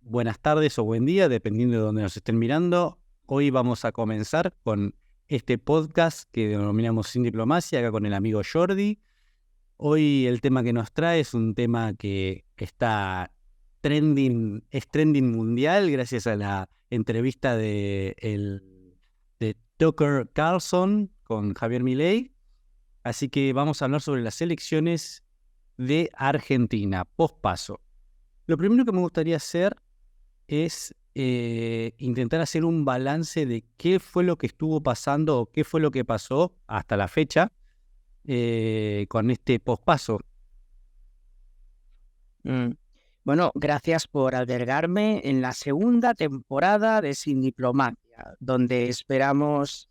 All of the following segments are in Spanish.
buenas tardes o buen día, dependiendo de donde nos estén mirando. Hoy vamos a comenzar con este podcast que denominamos Sin Diplomacia, acá con el amigo Jordi. Hoy el tema que nos trae es un tema que está es trending mundial gracias a la entrevista de Tucker Carlson con Javier Milei. Así que vamos a hablar sobre las elecciones de Argentina, pospaso. Lo primero que me gustaría hacer es intentar hacer un balance de qué fue lo que estuvo pasando o qué fue lo que pasó hasta la fecha con este pospaso. Bueno, gracias por albergarme en la segunda temporada de Sin Diplomacia, donde esperamos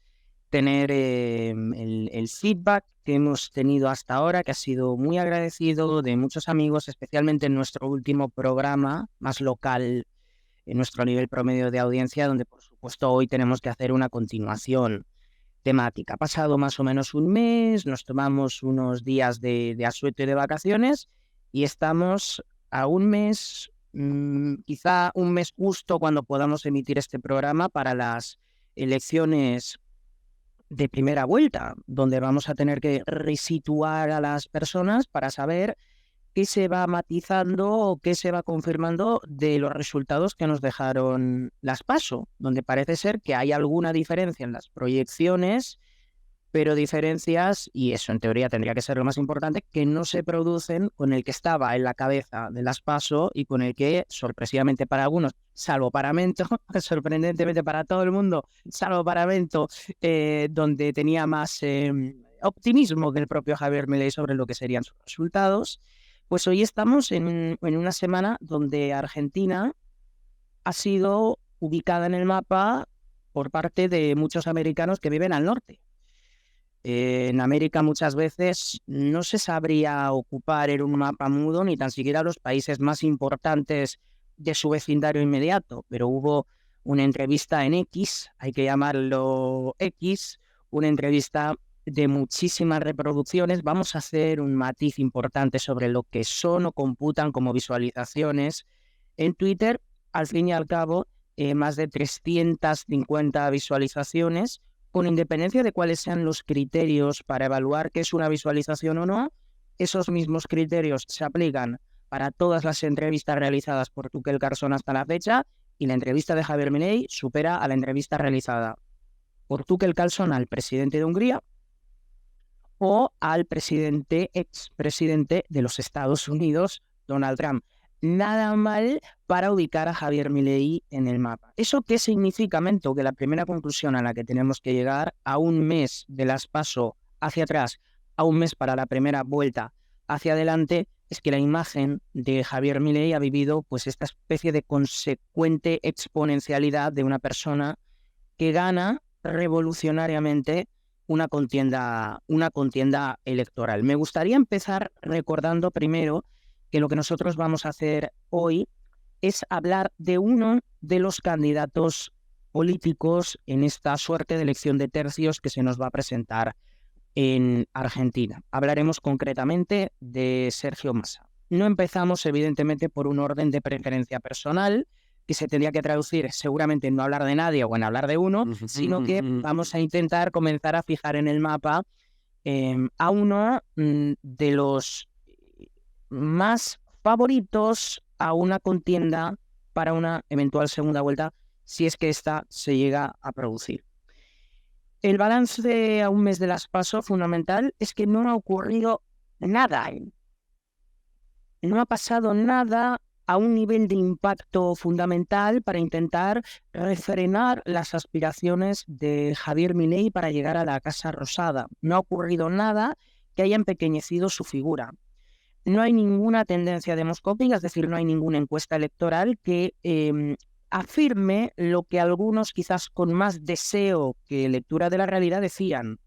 tener el feedback que hemos tenido hasta ahora, que ha sido muy agradecido de muchos amigos, especialmente en nuestro último programa más local, en nuestro nivel promedio de audiencia, donde por supuesto hoy tenemos que hacer una continuación temática. Ha pasado más o menos un mes, nos tomamos unos días de asueto y de vacaciones y estamos a un mes, quizá un mes justo cuando podamos emitir este programa para las elecciones de primera vuelta, donde vamos a tener que resituar a las personas para saber qué se va matizando o qué se va confirmando de los resultados que nos dejaron las PASO, donde parece ser que hay alguna diferencia en las proyecciones, pero diferencias, y eso en teoría tendría que ser lo más importante, que no se producen con el que estaba en la cabeza de las PASO y con el que, sorpresivamente para algunos, salvo para Mento, sorprendentemente para todo el mundo, salvo para Mento, donde tenía más optimismo que el propio Javier Milei sobre lo que serían sus resultados, pues hoy estamos en una semana donde Argentina ha sido ubicada en el mapa por parte de muchos americanos que viven al norte. En América muchas veces no se sabría ocupar en un mapa mudo ni tan siquiera los países más importantes de su vecindario inmediato, pero hubo una entrevista en X, hay que llamarlo X, una entrevista de muchísimas reproducciones. Vamos a hacer un matiz importante sobre lo que son o computan como visualizaciones en Twitter. Al fin y al cabo, más de 350 visualizaciones, con independencia de cuáles sean los criterios para evaluar qué es una visualización o no. Esos mismos criterios se aplican para todas las entrevistas realizadas por Tucker Carlson hasta la fecha, y la entrevista de Javier Milei supera a la entrevista realizada por Tucker Carlson al presidente de Hungría o al expresidente de los Estados Unidos, Donald Trump. Nada mal para ubicar a Javier Milei en el mapa. ¿Eso qué significa, Mento? Que la primera conclusión a la que tenemos que llegar, a un mes de las PASO hacia atrás, a un mes para la primera vuelta hacia adelante, es que la imagen de Javier Milei ha vivido pues esta especie de consecuente exponencialidad de una persona que gana revolucionariamente una contienda electoral. Me gustaría empezar recordando primero que lo que nosotros vamos a hacer hoy es hablar de uno de los candidatos políticos en esta suerte de elección de tercios que se nos va a presentar en Argentina. Hablaremos concretamente de Sergio Massa. No empezamos, evidentemente, por un orden de preferencia personal, que se tendría que traducir seguramente en no hablar de nadie o en hablar de uno, sino que vamos a intentar comenzar a fijar en el mapa a uno de los más favoritos a una contienda para una eventual segunda vuelta, si es que esta se llega a producir. El balance a un mes de las PASO fundamental es que no ha ocurrido nada. No ha pasado nada a un nivel de impacto fundamental para intentar refrenar las aspiraciones de Javier Milei para llegar a la Casa Rosada. No ha ocurrido nada que haya empequeñecido su figura. No hay ninguna tendencia demoscópica, es decir, no hay ninguna encuesta electoral que afirme lo que algunos, quizás con más deseo que lectura de la realidad, decían,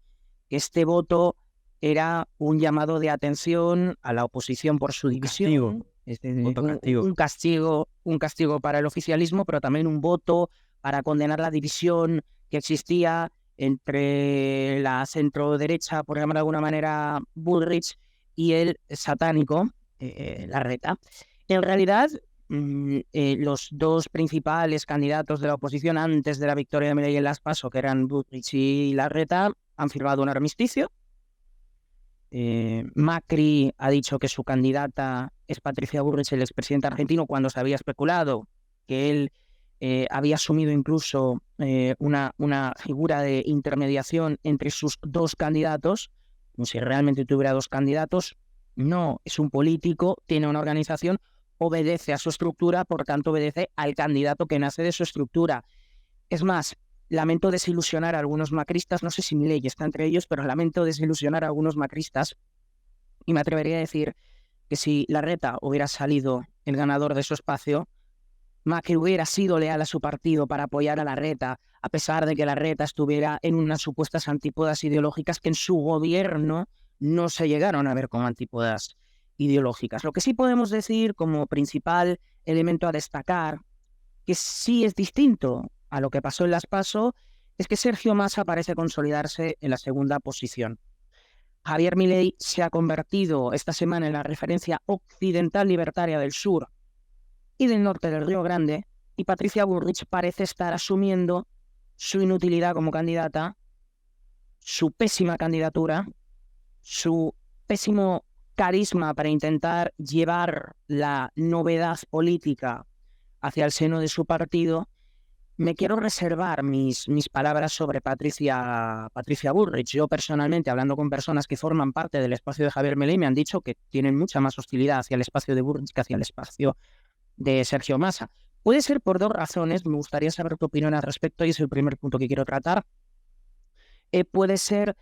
que este voto era un llamado de atención a la oposición por su división, un castigo para el oficialismo, pero también un voto para condenar la división que existía entre la centro-derecha, por llamar de alguna manera, Bullrich, y el satánico, Larreta. En realidad, los dos principales candidatos de la oposición antes de la victoria de Milei en las PASO, que eran Bullrich y Larreta, han firmado un armisticio. Macri ha dicho que su candidata es Patricia Bullrich, el expresidente argentino, cuando se había especulado que él había asumido incluso una figura de intermediación entre sus dos candidatos, como si realmente tuviera dos candidatos. No, es un político, tiene una organización, obedece a su estructura, por tanto obedece al candidato que nace de su estructura. Es más, lamento desilusionar a algunos macristas, no sé si Milei está entre ellos, pero lamento desilusionar a algunos macristas y me atrevería a decir que si Larreta hubiera salido el ganador de su espacio, Macri hubiera sido leal a su partido para apoyar a Larreta, a pesar de que Larreta estuviera en unas supuestas antípodas ideológicas que en su gobierno no se llegaron a ver como antípodas ideológicas. Lo que sí podemos decir como principal elemento a destacar, que sí es distinto a lo que pasó en las PASO, es que Sergio Massa parece consolidarse en la segunda posición. Javier Milei se ha convertido esta semana en la referencia occidental libertaria del sur y del norte del Río Grande, y Patricia Bullrich parece estar asumiendo su inutilidad como candidata, su pésima candidatura, su pésimo carisma para intentar llevar la novedad política hacia el seno de su partido. Me quiero reservar mis palabras sobre Patricia Bullrich. Yo personalmente, hablando con personas que forman parte del espacio de Javier Milei, me han dicho que tienen mucha más hostilidad hacia el espacio de Bullrich que hacia el espacio de Sergio Massa. Puede ser por dos razones, me gustaría saber tu opinión al respecto y es el primer punto que quiero tratar. Puede ser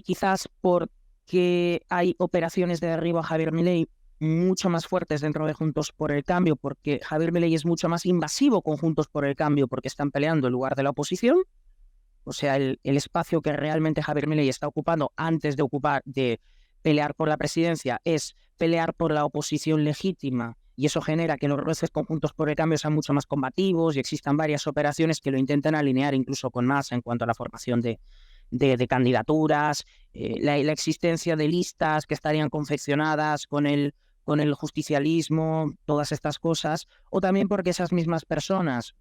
quizás porque hay operaciones de derribo a Javier Milei mucho más fuertes dentro de Juntos por el Cambio, porque Javier Milei es mucho más invasivo con Juntos por el Cambio porque están peleando en lugar de la oposición. O sea, el espacio que realmente Javier Milei está ocupando antes de pelear por la presidencia es pelear por la oposición legítima, y eso genera que los roces con Juntos por el Cambio sean mucho más combativos y existan varias operaciones que lo intentan alinear incluso con Massa en cuanto a la formación de candidaturas, la existencia de listas que estarían confeccionadas con el justicialismo, todas estas cosas, o también porque esas mismas personas,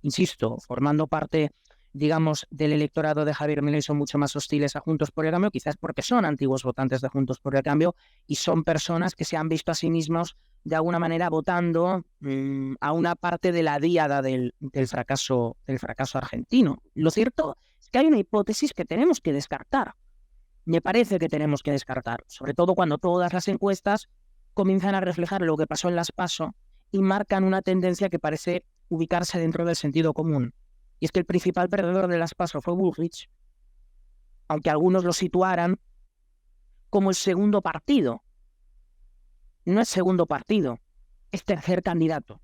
insisto, formando parte, digamos, del electorado de Javier Milei, son mucho más hostiles a Juntos por el Cambio, quizás porque son antiguos votantes de Juntos por el Cambio y son personas que se han visto a sí mismos de alguna manera votando a una parte de la díada del fracaso argentino. Lo cierto es que hay una hipótesis que tenemos que descartar. Me parece que tenemos que descartar, sobre todo cuando todas las encuestas comienzan a reflejar lo que pasó en las PASO y marcan una tendencia que parece ubicarse dentro del sentido común. Y es que el principal perdedor de las PASO fue Bullrich, aunque algunos lo situaran como el segundo partido. No es segundo partido, es tercer candidato.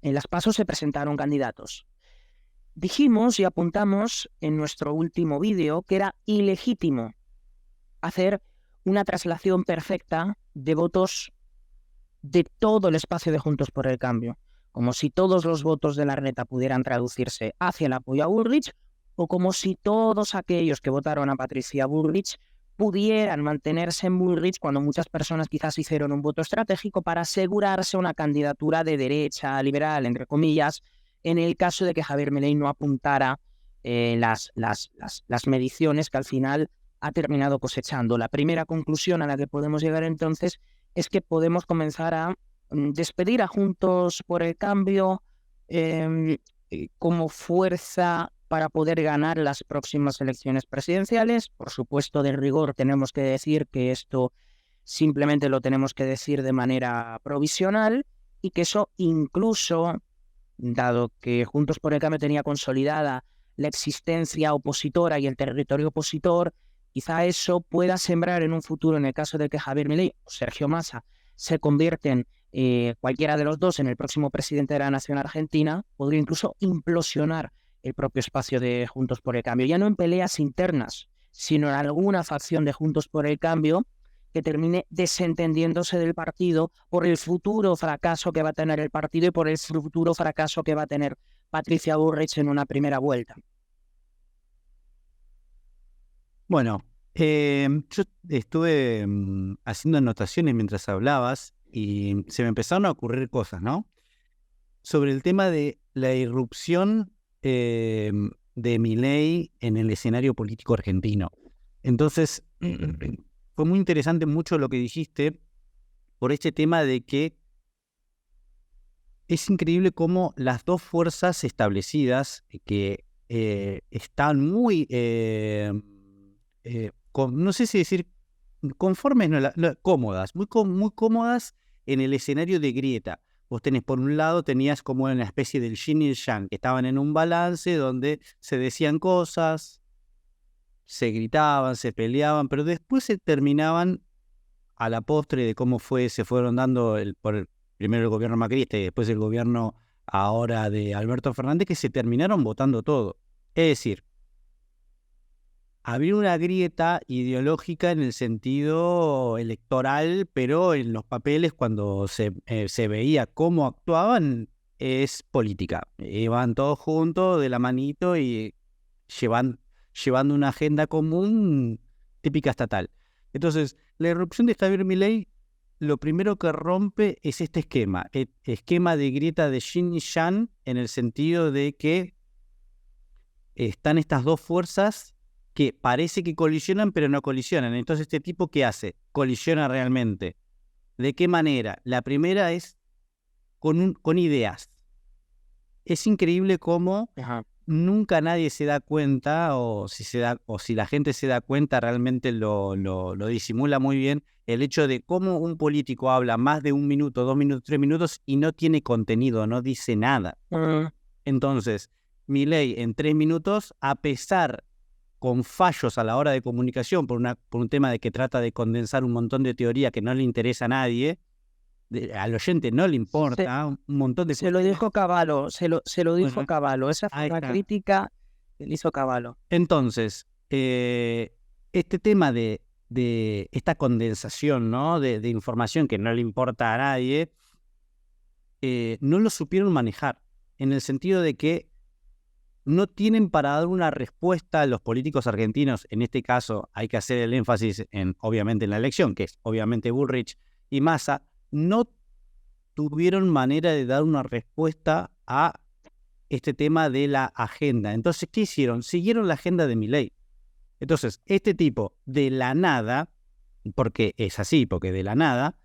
En las PASO se presentaron candidatos. Dijimos y apuntamos en nuestro último vídeo que era ilegítimo hacer una traslación perfecta de votos de todo el espacio de Juntos por el Cambio, como si todos los votos de Larreta pudieran traducirse hacia el apoyo a Bullrich, o como si todos aquellos que votaron a Patricia Bullrich pudieran mantenerse en Bullrich cuando muchas personas quizás hicieron un voto estratégico para asegurarse una candidatura de derecha liberal, entre comillas, en el caso de que Javier Milei no apuntara las mediciones que al final ha terminado cosechando. La primera conclusión a la que podemos llegar entonces es que podemos comenzar a despedir a Juntos por el Cambio como fuerza para poder ganar las próximas elecciones presidenciales. Por supuesto, de rigor tenemos que decir que esto simplemente lo tenemos que decir de manera provisional y que eso incluso, dado que Juntos por el Cambio tenía consolidada la existencia opositora y el territorio opositor, quizá eso pueda sembrar en un futuro, en el caso de que Javier Milei o Sergio Massa se convierten cualquiera de los dos en el próximo presidente de la nación argentina, podría incluso implosionar el propio espacio de Juntos por el Cambio, ya no en peleas internas, sino en alguna facción de Juntos por el Cambio que termine desentendiéndose del partido por el futuro fracaso que va a tener el partido y por el futuro fracaso que va a tener Patricia Bullrich en una primera vuelta. Bueno, yo estuve haciendo anotaciones mientras hablabas y se me empezaron a ocurrir cosas, ¿no? sobre el tema de la irrupción de Milei en el escenario político argentino. Entonces, fue muy interesante mucho lo que dijiste por este tema de que es increíble cómo las dos fuerzas establecidas que están muy, no sé si decir conformes, no, cómodas, muy cómodas en el escenario de grieta. Vos tenés, por un lado, tenías como una especie del yin y el yang, que estaban en un balance donde se decían cosas, se gritaban, se peleaban, pero después se terminaban a la postre de cómo se fueron dando primero el gobierno macrista y después el gobierno ahora de Alberto Fernández, que se terminaron votando todo. Es decir, había una grieta ideológica en el sentido electoral, pero en los papeles cuando se veía cómo actuaban es política. Iban todos juntos de la manito y llevando una agenda común típica estatal. Entonces, la irrupción de Javier Milei, lo primero que rompe es este esquema, el esquema de grieta de yin y yang, en el sentido de que están estas dos fuerzas que parece que colisionan, pero no colisionan. Entonces, ¿este tipo qué hace? Colisiona realmente. ¿De qué manera? La primera es con ideas. Es increíble cómo nunca nadie se da cuenta, o si la gente se da cuenta, realmente lo disimula muy bien, el hecho de cómo un político habla más de 1 minuto, 2 minutos, 3 minutos y no tiene contenido, no dice nada. Entonces, Milei en 3 minutos, a pesar con fallos a la hora de comunicación, por un tema de que trata de condensar un montón de teoría que no le interesa a nadie, al oyente no le importa, un montón de cosas. Se lo dijo Cavallo, se lo dijo Cavallo. Esa fue una crítica que le hizo Cavallo. Entonces, este tema de esta condensación, ¿no? de información que no le importa a nadie, no lo supieron manejar, en el sentido de que no tienen para dar una respuesta a los políticos argentinos. En este caso hay que hacer el énfasis obviamente en la elección, que es obviamente Bullrich y Massa, no tuvieron manera de dar una respuesta a este tema de la agenda. Entonces, ¿qué hicieron? Siguieron la agenda de Milei. Entonces, este tipo de la nada, porque es así, porque de la nada,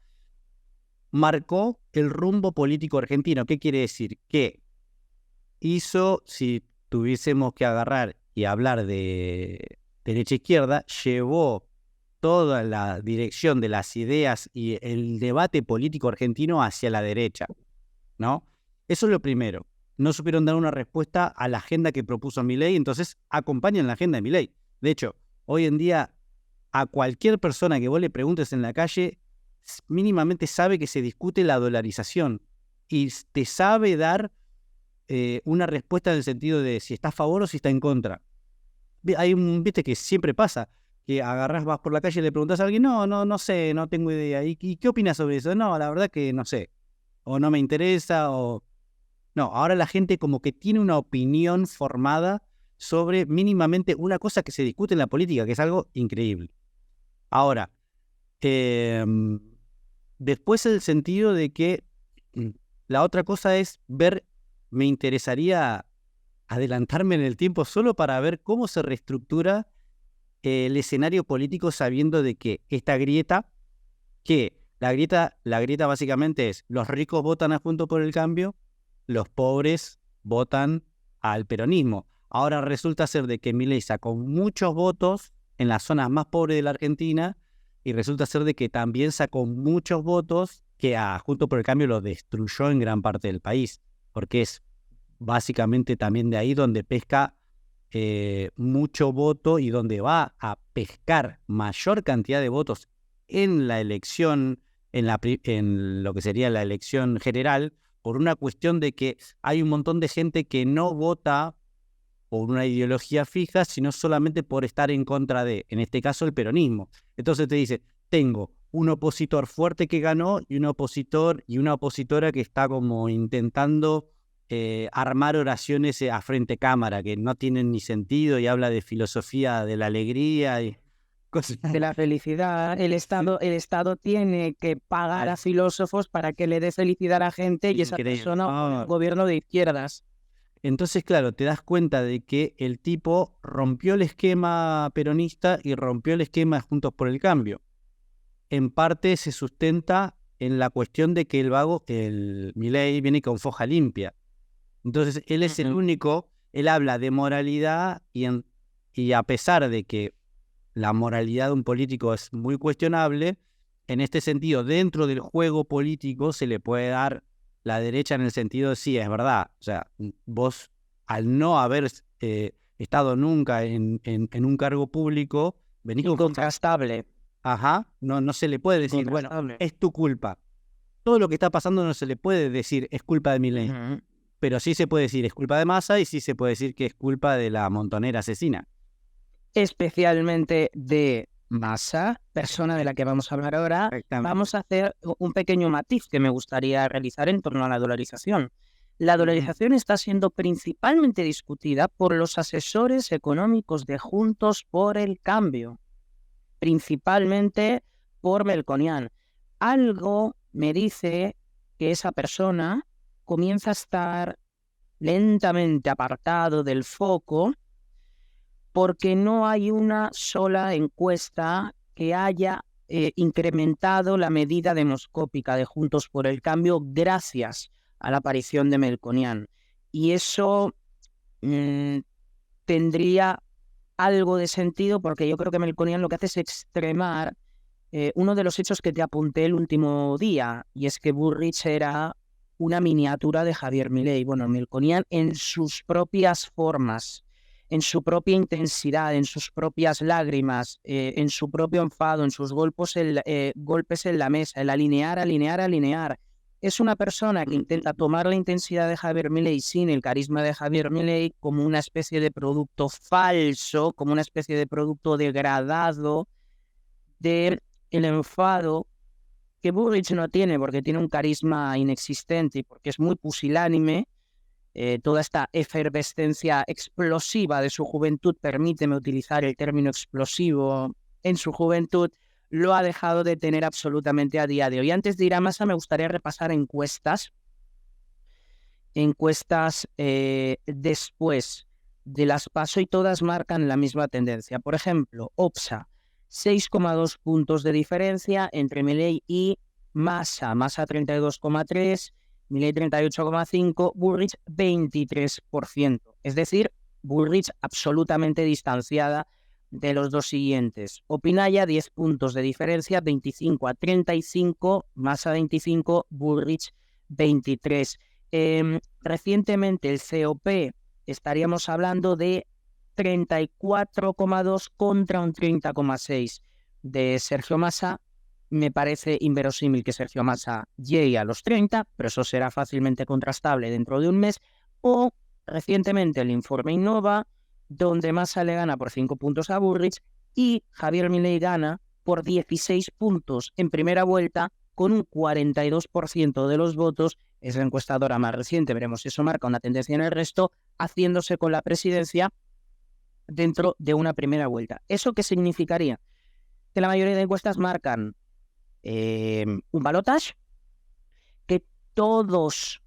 marcó el rumbo político argentino. ¿Qué quiere decir? Que hizo, si tuviésemos que agarrar y hablar de derecha-izquierda, llevó toda la dirección de las ideas y el debate político argentino hacia la derecha, ¿no? Eso es lo primero. No supieron dar una respuesta a la agenda que propuso Milei, entonces acompañan la agenda de Milei. De hecho, hoy en día, a cualquier persona que vos le preguntes en la calle, mínimamente sabe que se discute la dolarización y te sabe dar una respuesta en el sentido de si está a favor o si está en contra. Viste que siempre pasa, que agarrás, vas por la calle y le preguntás a alguien, no sé, no tengo idea. ¿Y qué opinas sobre eso? No, la verdad que no sé. O no me interesa, o... No, ahora la gente como que tiene una opinión formada sobre mínimamente una cosa que se discute en la política, que es algo increíble. Ahora, después el sentido de que la otra cosa es ver, me interesaría adelantarme en el tiempo solo para ver cómo se reestructura el escenario político, sabiendo de que esta grieta, la grieta básicamente es los ricos votan a Juntos por el Cambio, los pobres votan al peronismo. Ahora resulta ser de que Milei sacó muchos votos en las zonas más pobres de la Argentina y resulta ser de que también sacó muchos votos que a Juntos por el Cambio lo destruyó en gran parte del país, porque es básicamente también de ahí donde pesca mucho voto y donde va a pescar mayor cantidad de votos en la elección, en lo que sería la elección general, por una cuestión de que hay un montón de gente que no vota por una ideología fija, sino solamente por estar en contra de, en este caso, el peronismo. Entonces te dice, tengo un opositor fuerte que ganó y un opositor y una opositora que está como intentando armar oraciones a frente cámara, que no tienen ni sentido y habla de filosofía de la alegría. de la felicidad. El Estado tiene que pagar a filósofos para que le dé felicidad a la gente y esa Increíble. persona un gobierno de izquierdas. Entonces, claro, te das cuenta de que el tipo rompió el esquema peronista y rompió el esquema de Juntos por el Cambio. En parte se sustenta en la cuestión de que el Milei viene con foja limpia. Entonces, él es el único, él habla de moralidad y a pesar de que la moralidad de un político es muy cuestionable, en este sentido, dentro del juego político se le puede dar la derecha en el sentido de sí, es verdad. O sea, vos, al no haber estado nunca en un cargo público, venís con... Incontrastable. Ajá, no se le puede decir, bueno, es tu culpa. Todo lo que está pasando no se le puede decir es culpa de Milei. Pero sí se puede decir es culpa de Massa y sí se puede decir que es culpa de la montonera asesina. Especialmente de Massa, persona de la que vamos a hablar ahora. Vamos a hacer un pequeño matiz que me gustaría realizar en torno a la dolarización. La dolarización está siendo principalmente discutida por los asesores económicos de Juntos por el Cambio, principalmente por Melconian. Algo me dice que esa persona comienza a estar lentamente apartado del foco porque no hay una sola encuesta que haya incrementado la medida demoscópica de Juntos por el Cambio gracias a la aparición de Melconian. Y eso tendría algo de sentido porque yo creo que Melconian lo que hace es extremar uno de los hechos que te apunté el último día, y es que Bullrich era una miniatura de Javier Milei. Bueno, Melconian en sus propias formas, en su propia intensidad, en sus propias lágrimas, en su propio enfado, en sus golpes en la mesa, el alinear. Es una persona que intenta tomar la intensidad de Javier Milei sin el carisma de Javier Milei como una especie de producto falso, como una especie de producto degradado del enfado que Bullrich no tiene porque tiene un carisma inexistente y porque es muy pusilánime. Toda esta efervescencia explosiva de su juventud, permíteme utilizar el término explosivo, en su juventud, lo ha dejado de tener absolutamente a día de hoy. Antes de ir a Massa, me gustaría repasar encuestas después de las PASO y todas marcan la misma tendencia. Por ejemplo, OPSA, 6,2 puntos de diferencia entre Milei y Massa. Massa 32,3%. Milei 38,5%, Bullrich 23%. Es decir, Bullrich absolutamente distanciada de los dos siguientes. Opinaya, 10 puntos de diferencia, 25-35, Massa 25, Bullrich 23. Recientemente el COP estaríamos hablando de 34,2 contra un 30,6 de Sergio Massa. Me parece inverosímil que Sergio Massa llegue a los 30, pero eso será fácilmente contrastable dentro de un mes. O recientemente el informe Innova, donde Massa le gana por 5 puntos a Bullrich y Javier Milei gana por 16 puntos en primera vuelta con un 42% de los votos. Es la encuestadora más reciente, veremos si eso marca una tendencia en el resto, haciéndose con la presidencia dentro de una primera vuelta. ¿Eso qué significaría? Que la mayoría de encuestas marcan un balotage, que todos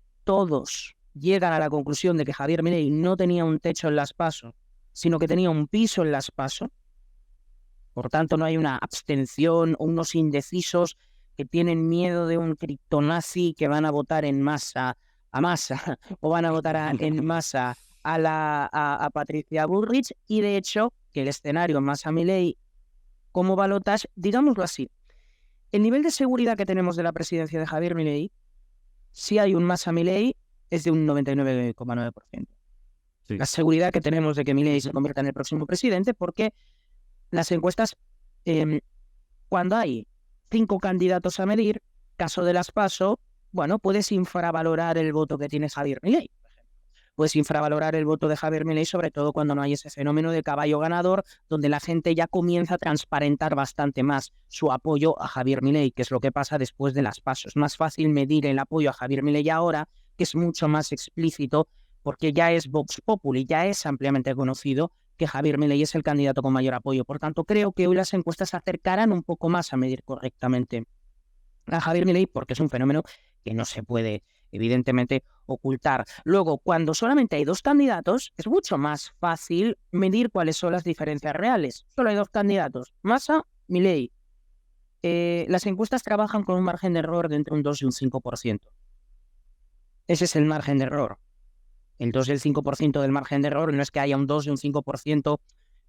llegan a la conclusión de que Javier Milei no tenía un techo en las PASO, sino que tenía un piso en las PASO. Por tanto, no hay una abstención o unos indecisos que tienen miedo de un criptonazi que van a votar en masa a Massa o van a votar en masa a Patricia Bullrich. Y de hecho, que el escenario Massa-Milei como balotage, digámoslo así, el nivel de seguridad que tenemos de la presidencia de Javier Milei, si hay un Massa-Milei, es de un 99,9%. Sí. La seguridad que tenemos de que Milei se convierta en el próximo presidente, porque las encuestas, cuando hay 5 candidatos a medir, caso de las PASO, bueno, puedes infravalorar el voto que tiene Javier Milei. Puedes infravalorar el voto de Javier Milei, sobre todo cuando no hay ese fenómeno de caballo ganador, donde la gente ya comienza a transparentar bastante más su apoyo a Javier Milei, que es lo que pasa después de las PASO. Es más fácil medir el apoyo a Javier Milei ahora, que es mucho más explícito, porque ya es Vox Populi, ya es ampliamente conocido que Javier Milei es el candidato con mayor apoyo. Por tanto, creo que hoy las encuestas se acercarán un poco más a medir correctamente a Javier Milei, porque es un fenómeno que no se puede, evidentemente, ocultar. Luego, cuando solamente hay dos candidatos, es mucho más fácil medir cuáles son las diferencias reales. Solo hay dos candidatos, Massa, Milei. Las encuestas trabajan con un margen de error de entre un 2 y un 5%. Ese es el margen de error. El 2 y el 5% del margen de error no es que haya un 2 y un 5%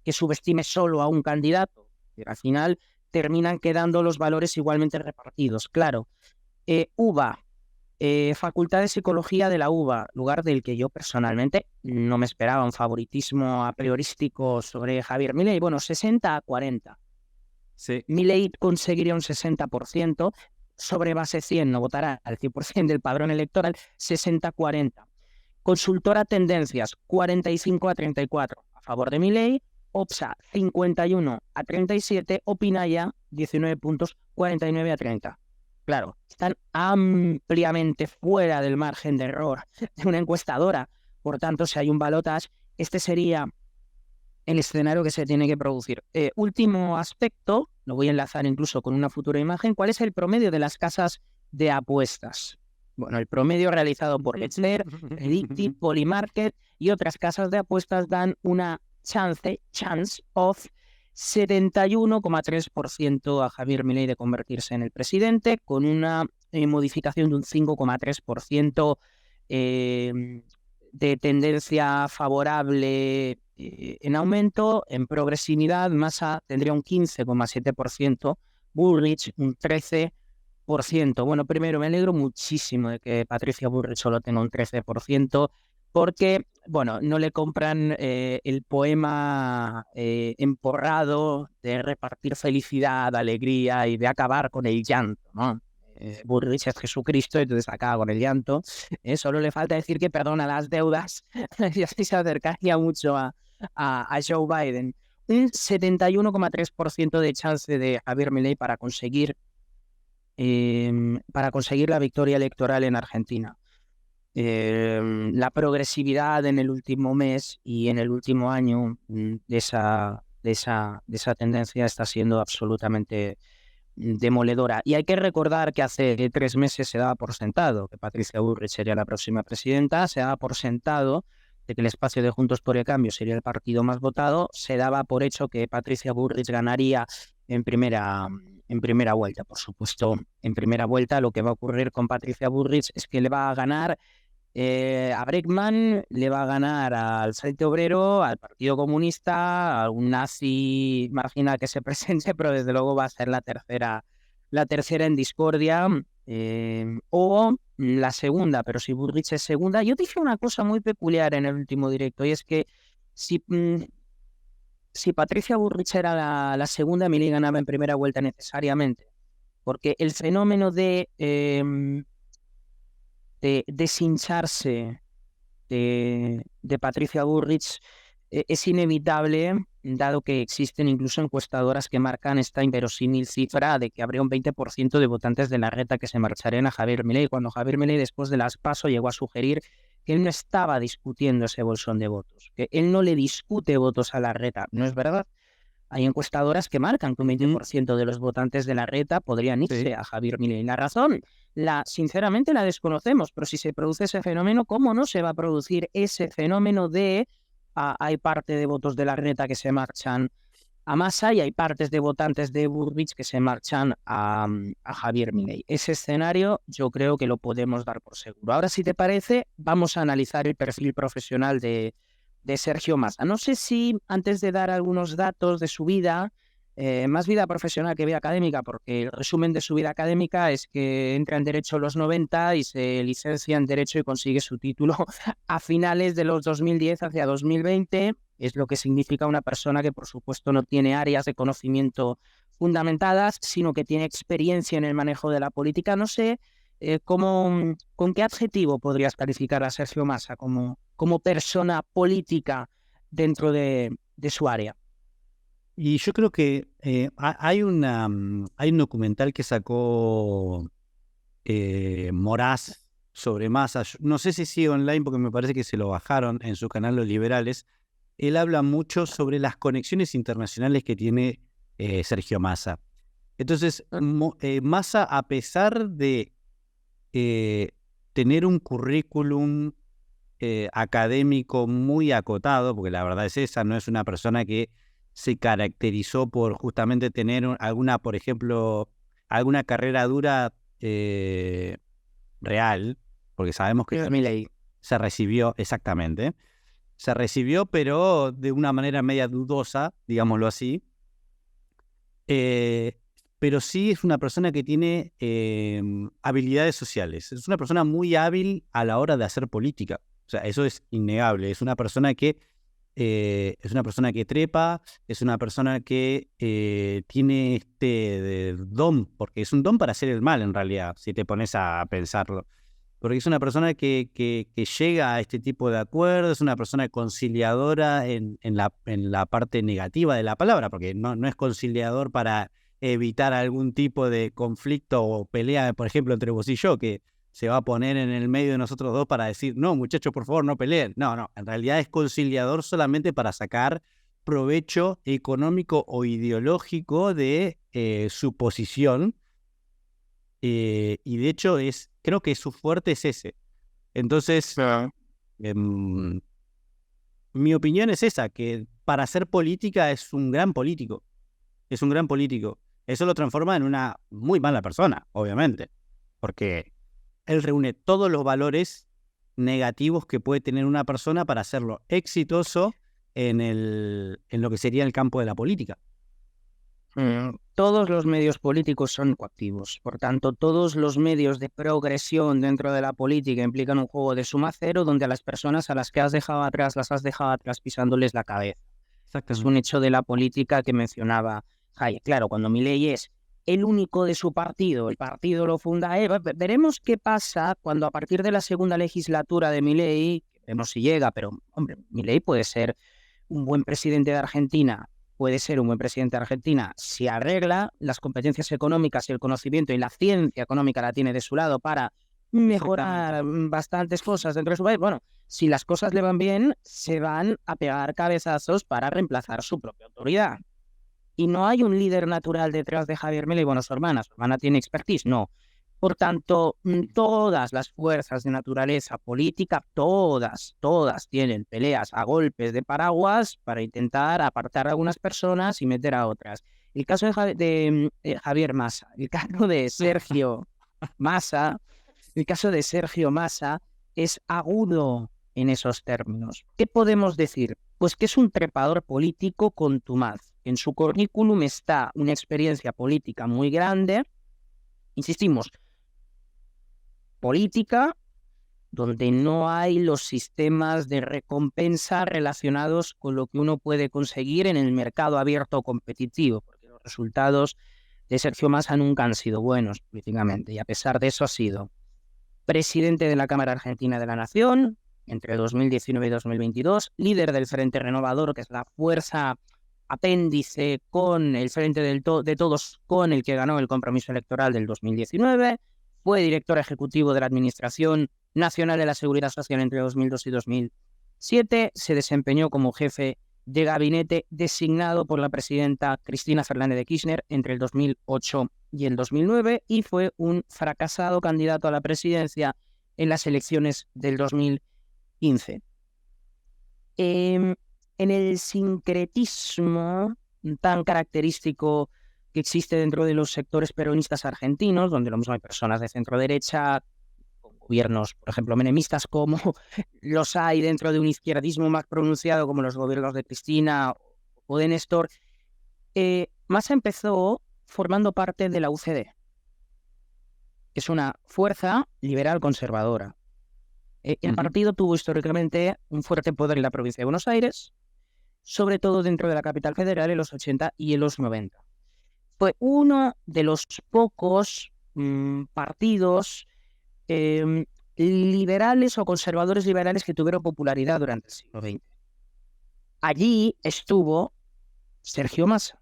que subestime solo a un candidato. Pero al final terminan quedando los valores igualmente repartidos. Claro, UBA, Facultad de Psicología de la UBA, lugar del que yo personalmente no me esperaba un favoritismo a priorístico sobre Javier Milei. Bueno, 60-40. Sí. Milei conseguiría un 60%, sobre base 100, no votará al 100% del padrón electoral, 60-40. Consultora Tendencias, 45-34 a favor de Milei. OPSA, 51-37. Opinaya, 19 puntos, 49-30. Claro, están ampliamente fuera del margen de error de una encuestadora. Por tanto, si hay un balotaje, este sería el escenario que se tiene que producir. Último aspecto, lo voy a enlazar incluso con una futura imagen. ¿Cuál es el promedio de las casas de apuestas? Bueno, el promedio realizado por Betclic, Predictive, Polymarket y otras casas de apuestas dan una chance of 71,3% a Javier Milei de convertirse en el presidente, con una modificación de un 5,3% de tendencia favorable en aumento. En progresividad, Massa tendría un 15,7%, Bullrich un 13%. Bueno, primero me alegro muchísimo de que Patricia Bullrich solo tenga un 13%, porque, bueno, no le compran el poema emporrado de repartir felicidad, alegría y de acabar con el llanto, ¿no? Bullrich es Jesucristo, entonces acaba con el llanto. Solo le falta decir que perdona las deudas y así se acercaría mucho a Joe Biden. Un 71,3% de chance de Javier Milei para conseguir la victoria electoral en Argentina. La progresividad en el último mes y en el último año de esa tendencia está siendo absolutamente demoledora. Y hay que recordar que hace 3 meses se daba por sentado que Patricia Bullrich sería la próxima presidenta, se daba por sentado de que el espacio de Juntos por el Cambio sería el partido más votado, se daba por hecho que Patricia Bullrich ganaría en primera vuelta. Por supuesto, en primera vuelta lo que va a ocurrir con Patricia Bullrich es que le va a ganar a Bregman, le va a ganar al Frente Obrero, al Partido Comunista, a un nazi marginal que se presente, pero desde luego va a ser la tercera en discordia, o la segunda. Pero si Bullrich es segunda, yo dije una cosa muy peculiar en el último directo, y es que si Patricia Bullrich era la segunda, Milei ganaba en primera vuelta necesariamente, porque el fenómeno de deshincharse de Patricia Bullrich es inevitable, dado que existen incluso encuestadoras que marcan esta inverosímil cifra de que habría un 20% de votantes de Larreta que se marcharían a Javier Milei, cuando Javier Milei, después de las PASO, llegó a sugerir que él no estaba discutiendo ese bolsón de votos, que él no le discute votos a Larreta. ¿No es verdad? Hay encuestadoras que marcan que un 20% de los votantes de Larreta podrían irse a Javier Milei. La razón, sinceramente la desconocemos, pero si se produce ese fenómeno, ¿cómo no se va a producir ese fenómeno de hay parte de votos de Larreta que se marchan a Massa y hay partes de votantes de Bullrich que se marchan a Javier Milei? Ese escenario yo creo que lo podemos dar por seguro. Ahora, si te parece, vamos a analizar el perfil profesional de Sergio Massa. No sé si antes de dar algunos datos de su vida, más vida profesional que vida académica, porque el resumen de su vida académica es que entra en Derecho en los 90 y se licencia en Derecho y consigue su título a finales de los 2010 hacia 2020. Es lo que significa una persona que, por supuesto, no tiene áreas de conocimiento fundamentadas, sino que tiene experiencia en el manejo de la política. No sé con qué adjetivo podrías calificar a Sergio Massa como persona política dentro de su área. Y yo creo que hay un documental que sacó Moraz sobre Massa. No sé si sigue online porque me parece que se lo bajaron en su canal Los Liberales. él habla mucho sobre las conexiones internacionales que tiene Sergio Massa. Entonces, Massa, a pesar de tener un currículum académico muy acotado, porque la verdad es esa, no es una persona que se caracterizó por justamente tener alguna, por ejemplo, alguna carrera dura real, porque sabemos que Milei. se recibió, exactamente, se recibió, pero de una manera media dudosa, digámoslo así. Pero sí es una persona que tiene habilidades sociales. Es una persona muy hábil a la hora de hacer política. O sea, eso es innegable. Es una persona que trepa, es una persona que tiene este don, porque es un don para hacer el mal en realidad, si te pones a pensarlo. Porque es una persona que llega a este tipo de acuerdos, es una persona conciliadora en la parte negativa de la palabra, porque no es conciliador para evitar algún tipo de conflicto o pelea, por ejemplo, entre vos y yo, que se va a poner en el medio de nosotros dos para decir, no, muchachos, por favor, no peleen. No, en realidad es conciliador solamente para sacar provecho económico o ideológico de su posición. Y de hecho creo que su fuerte es ese. Entonces, mi opinión es esa, que para hacer política es un gran político. Es un gran político. Eso lo transforma en una muy mala persona, obviamente, porque él reúne todos los valores negativos que puede tener una persona para hacerlo exitoso en lo que sería el campo de la política. Todos los medios políticos son coactivos. Por tanto, todos los medios de progresión dentro de la política implican un juego de suma cero donde a las personas a las que has dejado atrás, las has dejado atrás pisándoles la cabeza. Es un hecho de la política que mencionaba Hayek. Claro, cuando Milei es el único de su partido, el partido lo funda él. Veremos qué pasa cuando a partir de la segunda legislatura de Milei, veremos si llega, pero hombre, Milei puede ser un buen presidente de Argentina. Puede ser un buen presidente de Argentina si arregla las competencias económicas y el conocimiento y la ciencia económica la tiene de su lado para mejorar bastantes cosas dentro de su país. Bueno, si las cosas le van bien, se van a pegar cabezazos para reemplazar su propia autoridad. Y no hay un líder natural detrás de Javier Milei. Bueno, su hermana tiene expertise, no. Por tanto, todas las fuerzas de naturaleza política, todas tienen peleas a golpes de paraguas para intentar apartar a algunas personas y meter a otras. El caso de Javier Massa, el caso de Sergio Massa, es agudo en esos términos. ¿Qué podemos decir? Pues que es un trepador político contumaz. En su currículum está una experiencia política muy grande. Insistimos, política donde no hay los sistemas de recompensa relacionados con lo que uno puede conseguir en el mercado abierto competitivo, porque los resultados de Sergio Massa nunca han sido buenos políticamente, y a pesar de eso ha sido presidente de la Cámara Argentina de la Nación entre 2019 y 2022, líder del Frente Renovador, que es la fuerza apéndice con el Frente de Todos, con el que ganó el compromiso electoral del 2019, fue director ejecutivo de la Administración Nacional de la Seguridad Social entre 2002 y 2007, se desempeñó como jefe de gabinete designado por la presidenta Cristina Fernández de Kirchner entre el 2008 y el 2009 y fue un fracasado candidato a la presidencia en las elecciones del 2015. En el sincretismo tan característico que existe dentro de los sectores peronistas argentinos, donde lo mismo hay personas de centro-derecha, con gobiernos, por ejemplo, menemistas, como los hay dentro de un izquierdismo más pronunciado, como los gobiernos de Cristina o de Néstor. Massa empezó formando parte de la UCD, que es una fuerza liberal conservadora. El partido tuvo históricamente un fuerte poder en la provincia de Buenos Aires, sobre todo dentro de la capital federal en los 80 y en los 90. Fue uno de los pocos partidos liberales o conservadores liberales que tuvieron popularidad durante el siglo XX. Allí estuvo Sergio Massa.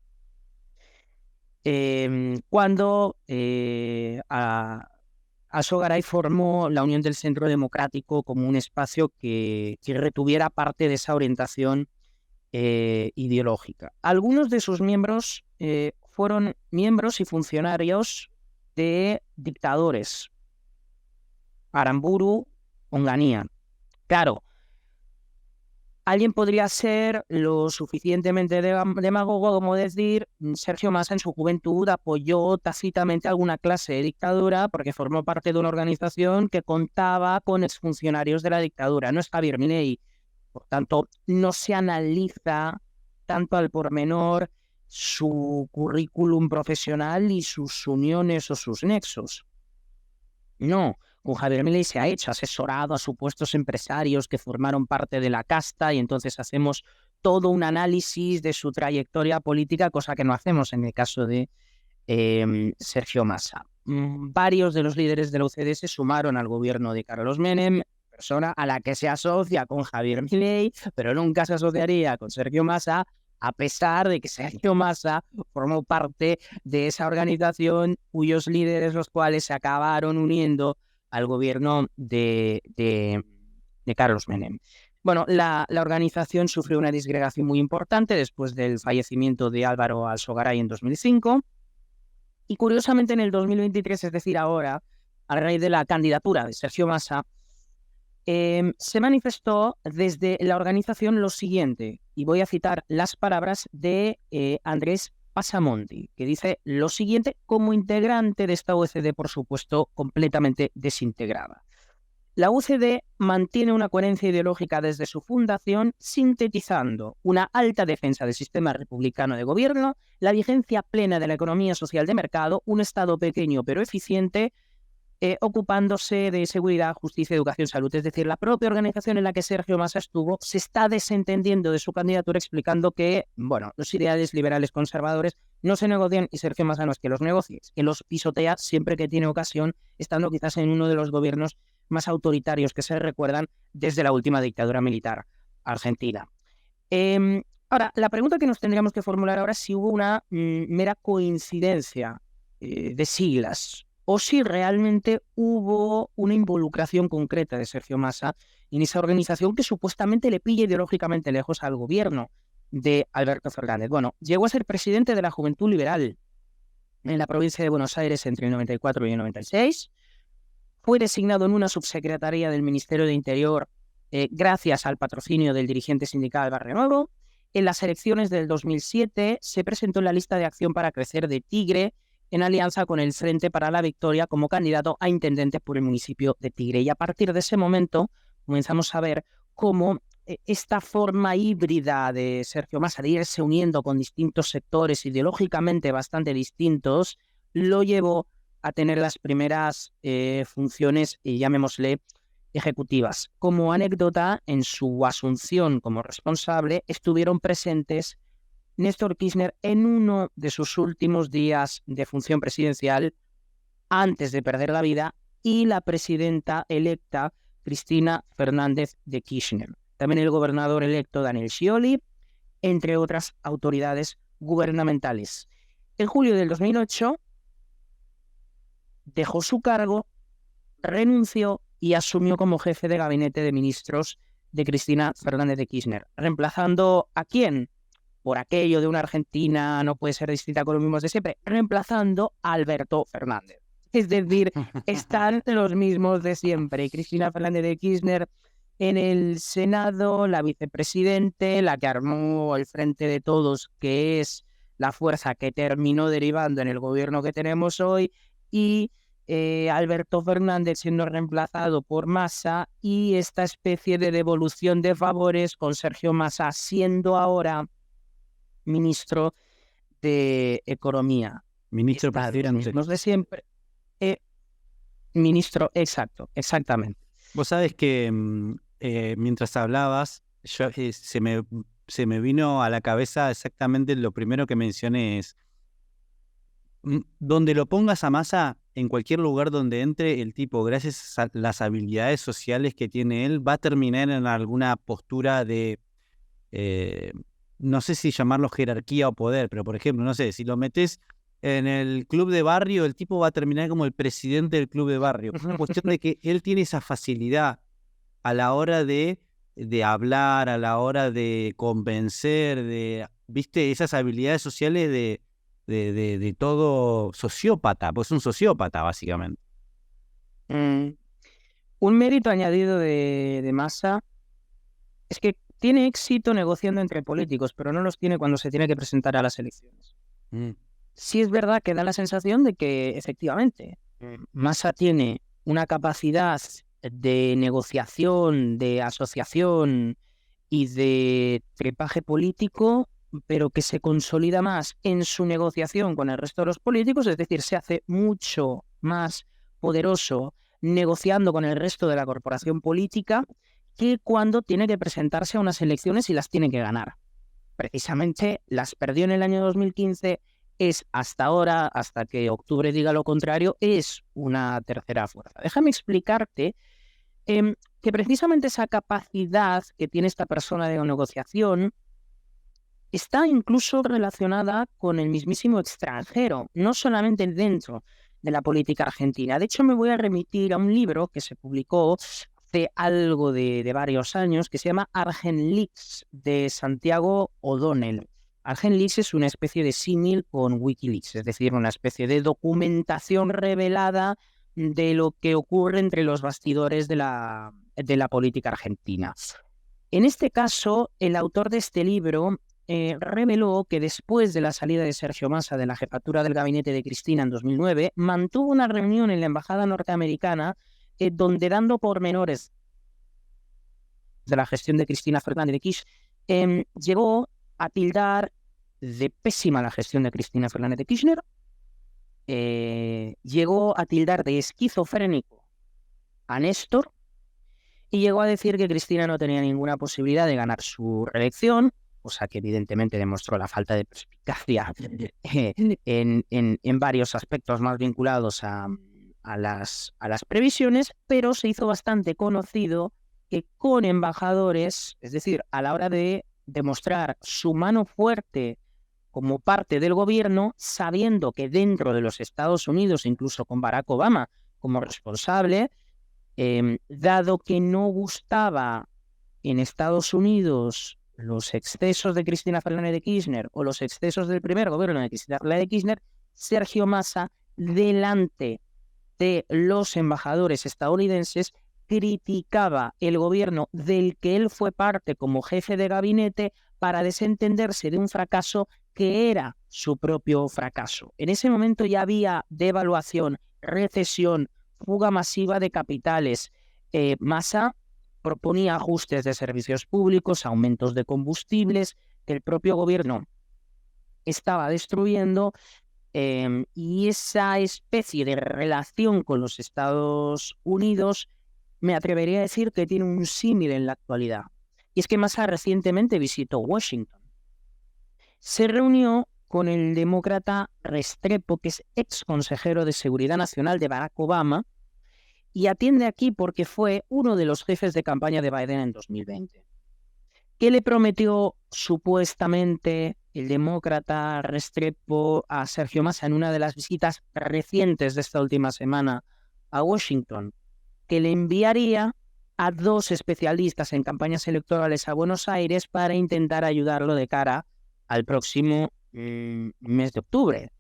Cuando Alzogaray formó la Unión del Centro Democrático como un espacio que retuviera parte de esa orientación ideológica. Algunos de sus miembros fueron miembros y funcionarios de dictadores, Aramburu, Onganía. Claro, alguien podría ser lo suficientemente demagogo como decir Sergio Massa en su juventud apoyó tácitamente alguna clase de dictadura porque formó parte de una organización que contaba con exfuncionarios de la dictadura. No es Javier Milei. Por tanto, no se analiza tanto al pormenor su currículum profesional y sus uniones o sus nexos. No, con Javier Milei se ha hecho asesorado a supuestos empresarios que formaron parte de la casta y entonces hacemos todo un análisis de su trayectoria política, cosa que no hacemos en el caso de Sergio Massa. Varios de los líderes de la UCD se sumaron al gobierno de Carlos Menem, persona a la que se asocia con Javier Milei, pero nunca se asociaría con Sergio Massa, a pesar de que Sergio Massa formó parte de esa organización cuyos líderes los cuales se acabaron uniendo al gobierno de Carlos Menem. Bueno, la organización sufrió una disgregación muy importante después del fallecimiento de Álvaro Alsogaray en 2005 y curiosamente en el 2023, es decir, ahora, a raíz de la candidatura de Sergio Massa, se manifestó desde la organización lo siguiente, y voy a citar las palabras de Andrés Pasamonti, que dice lo siguiente como integrante de esta UCD, por supuesto, completamente desintegrada. La UCD mantiene una coherencia ideológica desde su fundación, sintetizando una alta defensa del sistema republicano de gobierno, la vigencia plena de la economía social de mercado, un Estado pequeño pero eficiente, ocupándose de seguridad, justicia, educación, salud. Es decir, la propia organización en la que Sergio Massa estuvo se está desentendiendo de su candidatura explicando que, bueno, los ideales liberales conservadores no se negocian y Sergio Massa no es que los negocie, que los pisotea siempre que tiene ocasión, estando quizás en uno de los gobiernos más autoritarios que se recuerdan desde la última dictadura militar argentina. Ahora, la pregunta que nos tendríamos que formular ahora es si hubo una mera coincidencia de siglas o si realmente hubo una involucración concreta de Sergio Massa en esa organización que supuestamente le pilla ideológicamente lejos al gobierno de Alberto Fernández. Bueno, llegó a ser presidente de la Juventud Liberal en la provincia de Buenos Aires entre el 94 y el 96. Fue designado en una subsecretaría del Ministerio de Interior gracias al patrocinio del dirigente sindical Barrio Nuevo. En las elecciones del 2007 se presentó en la lista de acción para crecer de Tigre en alianza con el Frente para la Victoria como candidato a intendente por el municipio de Tigre. Y a partir de ese momento comenzamos a ver cómo esta forma híbrida de Sergio Massa de irse uniendo con distintos sectores ideológicamente bastante distintos lo llevó a tener las primeras funciones, llamémosle, ejecutivas. Como anécdota, en su asunción como responsable estuvieron presentes Néstor Kirchner en uno de sus últimos días de función presidencial antes de perder la vida y la presidenta electa Cristina Fernández de Kirchner. También el gobernador electo Daniel Scioli, entre otras autoridades gubernamentales. En julio del 2008 dejó su cargo, renunció y asumió como jefe de gabinete de ministros de Cristina Fernández de Kirchner. ¿Reemplazando a quién? Por aquello de una Argentina no puede ser distinta con los mismos de siempre, reemplazando a Alberto Fernández. Es decir, están los mismos de siempre. Cristina Fernández de Kirchner en el Senado, la vicepresidente, la que armó el Frente de Todos, que es la fuerza que terminó derivando en el gobierno que tenemos hoy, y Alberto Fernández siendo reemplazado por Massa, y esta especie de devolución de favores con Sergio Massa siendo ahora ministro de Economía. Ministro presidente. Los de siempre. Ministro, exactamente. Vos sabés que mientras hablabas, se me vino a la cabeza exactamente lo primero que mencioné es, donde lo pongas a Massa, en cualquier lugar donde entre, el tipo, gracias a las habilidades sociales que tiene él, va a terminar en alguna postura de, no sé si llamarlo jerarquía o poder, pero por ejemplo, no sé, si lo metes en el club de barrio, el tipo va a terminar como el presidente del club de barrio. Por una cuestión de que él tiene esa facilidad a la hora de de hablar, a la hora de convencer, ¿viste? Esas habilidades sociales de todo sociópata, pues es un sociópata básicamente. Mm, Un mérito añadido de Massa es que tiene éxito negociando entre políticos, pero no los tiene cuando se tiene que presentar a las elecciones. Mm. Sí es verdad que da la sensación de que efectivamente Massa tiene una capacidad de negociación, de asociación y de trepaje político, pero que se consolida más en su negociación con el resto de los políticos, es decir, se hace mucho más poderoso negociando con el resto de la corporación política que cuando tiene que presentarse a unas elecciones y las tiene que ganar. Precisamente las perdió en el año 2015, es hasta ahora, hasta que octubre diga lo contrario, es una tercera fuerza. Déjame explicarte que precisamente esa capacidad que tiene esta persona de negociación está incluso relacionada con el mismísimo extranjero, no solamente dentro de la política argentina. De hecho, me voy a remitir a un libro que se publicó hace algo de varios años, que se llama ArgentLeaks, de Santiago O'Donnell. ArgentLeaks es una especie de símil con Wikileaks, es decir, una especie de documentación revelada de lo que ocurre entre los bastidores de la política argentina. En este caso, el autor de este libro reveló que después de la salida de Sergio Massa de la jefatura del gabinete de Cristina en 2009, mantuvo una reunión en la embajada norteamericana donde, dando pormenores de la gestión de Cristina Fernández de Kirchner, llegó a tildar de pésima la gestión de Cristina Fernández de Kirchner, llegó a tildar de esquizofrénico a Néstor y llegó a decir que Cristina no tenía ninguna posibilidad de ganar su reelección, cosa que evidentemente demostró la falta de perspicacia en varios aspectos más vinculados a las previsiones, pero se hizo bastante conocido que con embajadores, es decir, a la hora de demostrar su mano fuerte como parte del gobierno, sabiendo que dentro de los Estados Unidos, incluso con Barack Obama como responsable, dado que no gustaba en Estados Unidos los excesos de Cristina Fernández de Kirchner o los excesos del primer gobierno de Cristina Fernández de Kirchner, Sergio Massa, delante de los embajadores estadounidenses, criticaba el gobierno del que él fue parte como jefe de gabinete para desentenderse de un fracaso que era su propio fracaso. En ese momento ya había devaluación, recesión, fuga masiva de capitales. Massa proponía ajustes de servicios públicos, aumentos de combustibles, que el propio gobierno estaba destruyendo, y esa especie de relación con los Estados Unidos me atrevería a decir que tiene un símil en la actualidad. Y es que Massa recientemente visitó Washington. Se reunió con el demócrata Restrepo, que es ex consejero de Seguridad Nacional de Barack Obama, y atiende aquí porque fue uno de los jefes de campaña de Biden en 2020. ¿Qué le prometió supuestamente el demócrata Restrepo a Sergio Massa en una de las visitas recientes de esta última semana a Washington? Que le enviaría a 2 especialistas en campañas electorales a Buenos Aires para intentar ayudarlo de cara al próximo mes de octubre.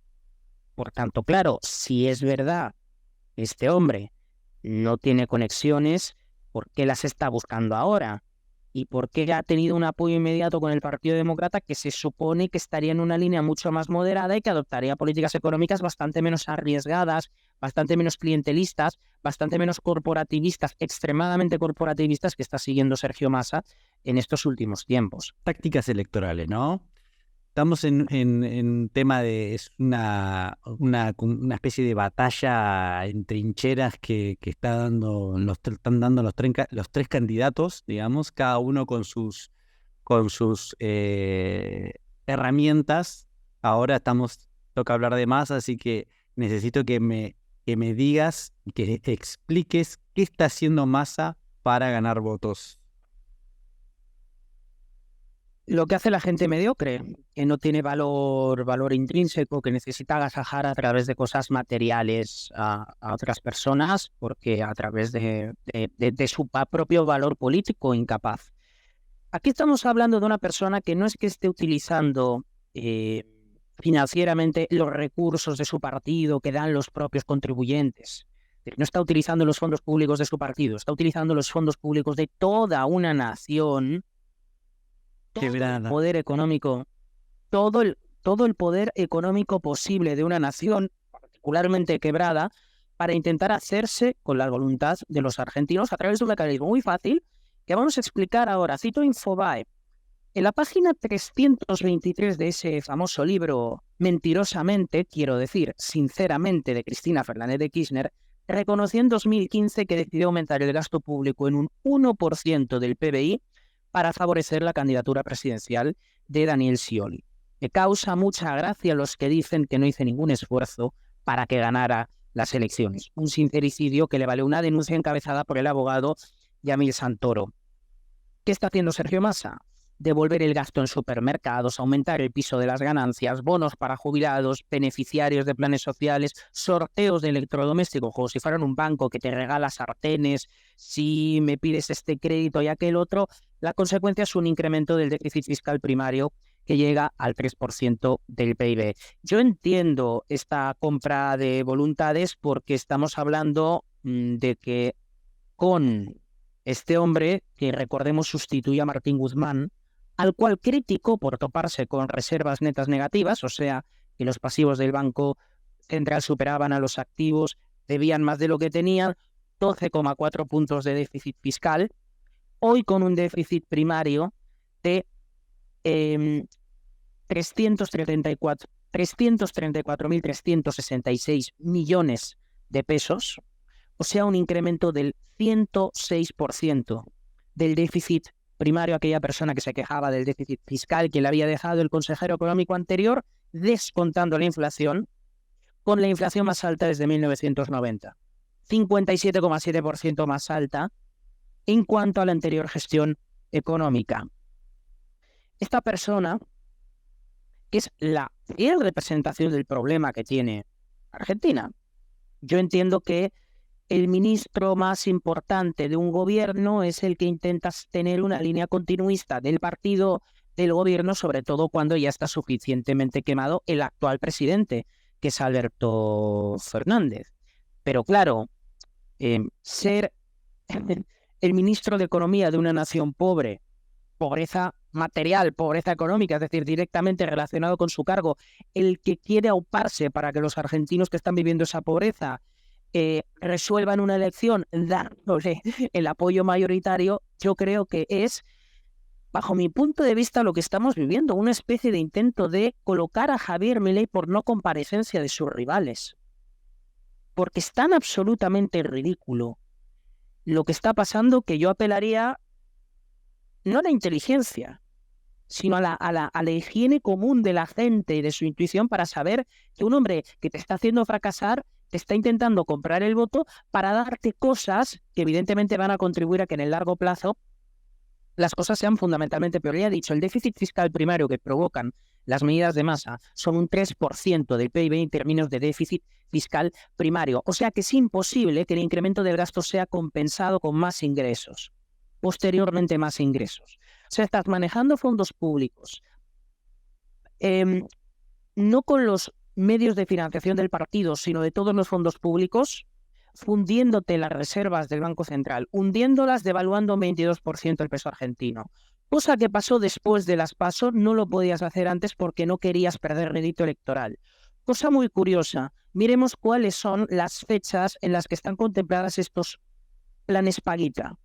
Por tanto, claro, si es verdad que este hombre no tiene conexiones, ¿por qué las está buscando ahora? ¿Y por qué ha tenido un apoyo inmediato con el Partido Demócrata, que se supone que estaría en una línea mucho más moderada y que adoptaría políticas económicas bastante menos arriesgadas, bastante menos clientelistas, bastante menos corporativistas, extremadamente corporativistas, que está siguiendo Sergio Massa en estos últimos tiempos? Tácticas electorales, ¿no? Estamos en tema de es una especie de batalla en trincheras que están dando los tres candidatos, digamos, cada uno con sus herramientas. Ahora toca hablar de más, así que necesito que me digas, que expliques qué está haciendo Massa para ganar votos. Lo que hace la gente mediocre, que no tiene valor intrínseco, que necesita agasajar a través de cosas materiales a otras personas, porque a través de su propio valor político incapaz. Aquí estamos hablando de una persona que no es que esté utilizando financieramente los recursos de su partido que dan los propios contribuyentes. No está utilizando los fondos públicos de su partido, está utilizando los fondos públicos de toda una nación, todo el poder económico, todo el poder económico posible de una nación, particularmente quebrada, para intentar hacerse con la voluntad de los argentinos a través de un mecanismo muy fácil que vamos a explicar ahora. Cito Infobae. En la página 323 de ese famoso libro, Mentirosamente, quiero decir, sinceramente, de Cristina Fernández de Kirchner, reconoció en 2015 que decidió aumentar el gasto público en un 1% del PBI para favorecer la candidatura presidencial de Daniel Scioli. Me causa mucha gracia los que dicen que no hice ningún esfuerzo para que ganara las elecciones. Un sincericidio que le valió una denuncia encabezada por el abogado Yamil Santoro. ¿Qué está haciendo Sergio Massa? Devolver el gasto en supermercados, aumentar el piso de las ganancias, bonos para jubilados, beneficiarios de planes sociales, sorteos de electrodomésticos, como si fueran un banco que te regala sartenes, si me pides este crédito y aquel otro. La consecuencia es un incremento del déficit fiscal primario que llega al 3% del PIB. Yo entiendo esta compra de voluntades porque estamos hablando de que con este hombre, que recordemos sustituye a Martín Guzmán, al cual criticó por toparse con reservas netas negativas, o sea, que los pasivos del Banco Central superaban a los activos, debían más de lo que tenían, 12,4 puntos de déficit fiscal, hoy con un déficit primario de 334.366 millones de pesos, o sea, un incremento del 106% del déficit primario. Aquella persona que se quejaba del déficit fiscal que le había dejado el consejero económico anterior, descontando la inflación, con la inflación más alta desde 1990, 57,7% más alta en cuanto a la anterior gestión económica. Esta persona, que es la fiel representación del problema que tiene Argentina, yo entiendo que el ministro más importante de un gobierno es el que intenta tener una línea continuista del partido del gobierno, sobre todo cuando ya está suficientemente quemado el actual presidente, que es Alberto Fernández. Pero claro, ser el ministro de Economía de una nación pobre, pobreza material, pobreza económica, es decir, directamente relacionado con su cargo, el que quiere auparse para que los argentinos que están viviendo esa pobreza resuelvan una elección dándole el apoyo mayoritario, yo creo que es, bajo mi punto de vista, lo que estamos viviendo, una especie de intento de colocar a Javier Milei por no comparecencia de sus rivales. Porque es tan absolutamente ridículo lo que está pasando que yo apelaría no a la inteligencia, sino a la higiene común de la gente y de su intuición para saber que un hombre que te está haciendo fracasar te está intentando comprar el voto para darte cosas que evidentemente van a contribuir a que en el largo plazo las cosas sean fundamentalmente peor. Ya he dicho, el déficit fiscal primario que provocan las medidas de Massa son un 3% del PIB en términos de déficit fiscal primario. O sea que es imposible que el incremento del gasto sea compensado con más ingresos, posteriormente más ingresos. O sea, estás manejando fondos públicos, no con los medios de financiación del partido, sino de todos los fondos públicos, fundiéndote las reservas del Banco Central, hundiéndolas, devaluando un 22% el peso argentino. Cosa que pasó después de las PASO, no lo podías hacer antes porque no querías perder rédito electoral. Cosa muy curiosa, miremos cuáles son las fechas en las que están contempladas estos planes Paguita.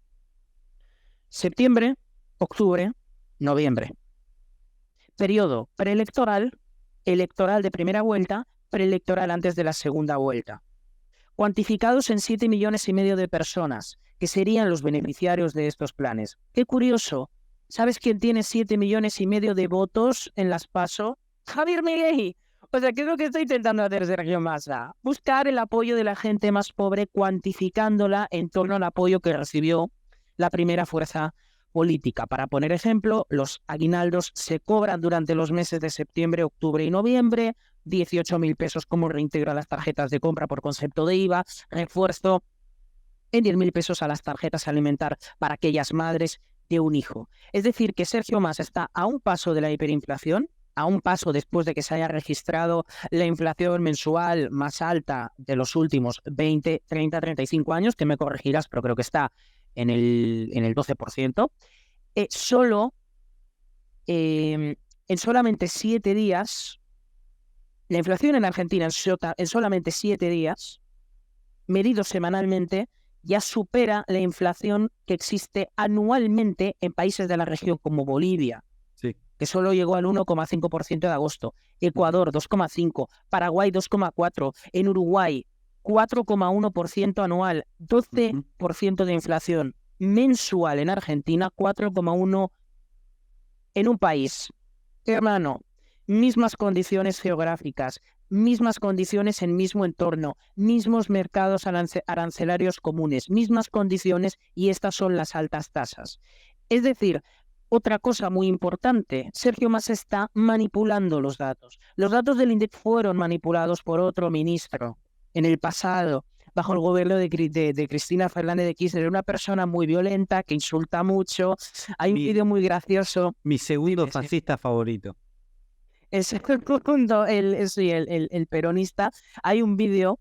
Septiembre, octubre, noviembre. Periodo preelectoral, electoral de primera vuelta, preelectoral antes de la segunda vuelta. Cuantificados en 7,5 millones de personas, que serían los beneficiarios de estos planes. Qué curioso. ¿Sabes quién tiene 7,5 millones de votos en las PASO? Javier Milei. O sea, ¿qué es lo que está intentando hacer Sergio Massa? Buscar el apoyo de la gente más pobre, cuantificándola en torno al apoyo que recibió la primera fuerza política. Para poner ejemplo, los aguinaldos se cobran durante los meses de septiembre, octubre y noviembre, 18.000 pesos como reintegro a las tarjetas de compra por concepto de IVA, refuerzo en 10.000 pesos a las tarjetas alimentar para aquellas madres de un hijo. Es decir, que Sergio Massa está a un paso de la hiperinflación, a un paso después de que se haya registrado la inflación mensual más alta de los últimos 20, 30, 35 años, que me corregirás, pero creo que está en el 12%, en solamente 7 días, la inflación en Argentina en solamente 7 días, medido semanalmente, ya supera la inflación que existe anualmente en países de la región como Bolivia, Sí. que solo llegó al 1,5% de agosto, Ecuador 2,5%, Paraguay 2,4%, en Uruguay 4,1% anual, 12% de inflación mensual en Argentina, 4,1% en un país. Hermano, mismas condiciones geográficas, mismas condiciones en mismo entorno, mismos mercados arancelarios comunes, mismas condiciones, y estas son las altas tasas. Es decir, otra cosa muy importante, Sergio Massa está manipulando los datos. Los datos del INDEC fueron manipulados por otro ministro en el pasado, bajo el gobierno de Cristina Fernández de Kirchner, una persona muy violenta, que insulta mucho. Hay un vídeo muy gracioso. Mi segundo fascista favorito. El segundo, el peronista. Hay un vídeo,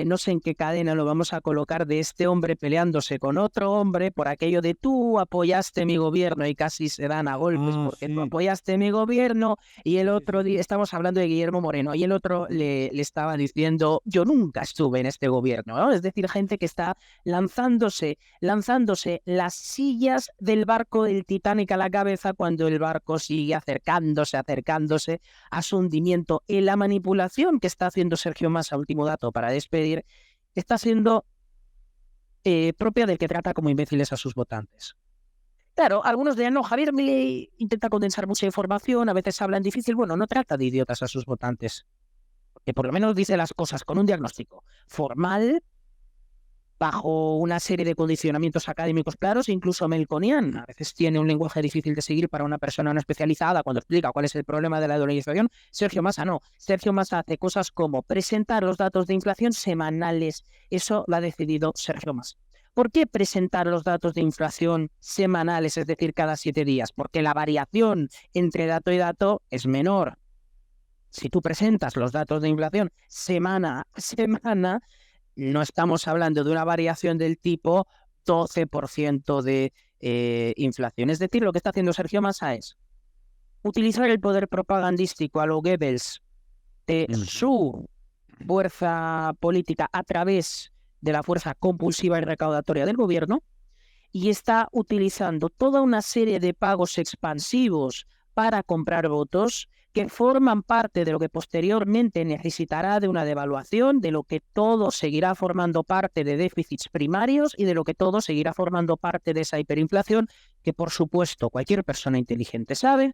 no sé en qué cadena lo vamos a colocar, de este hombre peleándose con otro hombre por aquello de tú apoyaste mi gobierno, y casi se dan a golpes porque tú apoyaste mi gobierno, y el otro día, estamos hablando de Guillermo Moreno, y el otro le estaba diciendo yo nunca estuve en este gobierno, ¿no? Es decir, gente que está lanzándose las sillas del barco del Titanic a la cabeza cuando el barco sigue acercándose a su hundimiento. En la manipulación que está haciendo Sergio Massa, último dato para despedir, está siendo propia del que trata como imbéciles a sus votantes. Claro, algunos dirán, no, Javier Milei intenta condensar mucha información, a veces hablan difícil. Bueno, no trata de idiotas a sus votantes, porque por lo menos dice las cosas con un diagnóstico formal, bajo una serie de condicionamientos académicos claros, incluso Melconian a veces tiene un lenguaje difícil de seguir para una persona no especializada cuando explica cuál es el problema de la dolarización. Sergio Massa no. Sergio Massa hace cosas como presentar los datos de inflación semanales. Eso lo ha decidido Sergio Massa. ¿Por qué presentar los datos de inflación semanales, es decir, cada 7 días? Porque la variación entre dato y dato es menor. Si tú presentas los datos de inflación semana a semana, no estamos hablando de una variación del tipo 12% de inflación. Es decir, lo que está haciendo Sergio Massa es utilizar el poder propagandístico a lo Goebbels de su fuerza política a través de la fuerza compulsiva y recaudatoria del gobierno, y está utilizando toda una serie de pagos expansivos para comprar votos que forman parte de lo que posteriormente necesitará de una devaluación, de lo que todo seguirá formando parte de déficits primarios y de lo que todo seguirá formando parte de esa hiperinflación que, por supuesto, cualquier persona inteligente sabe.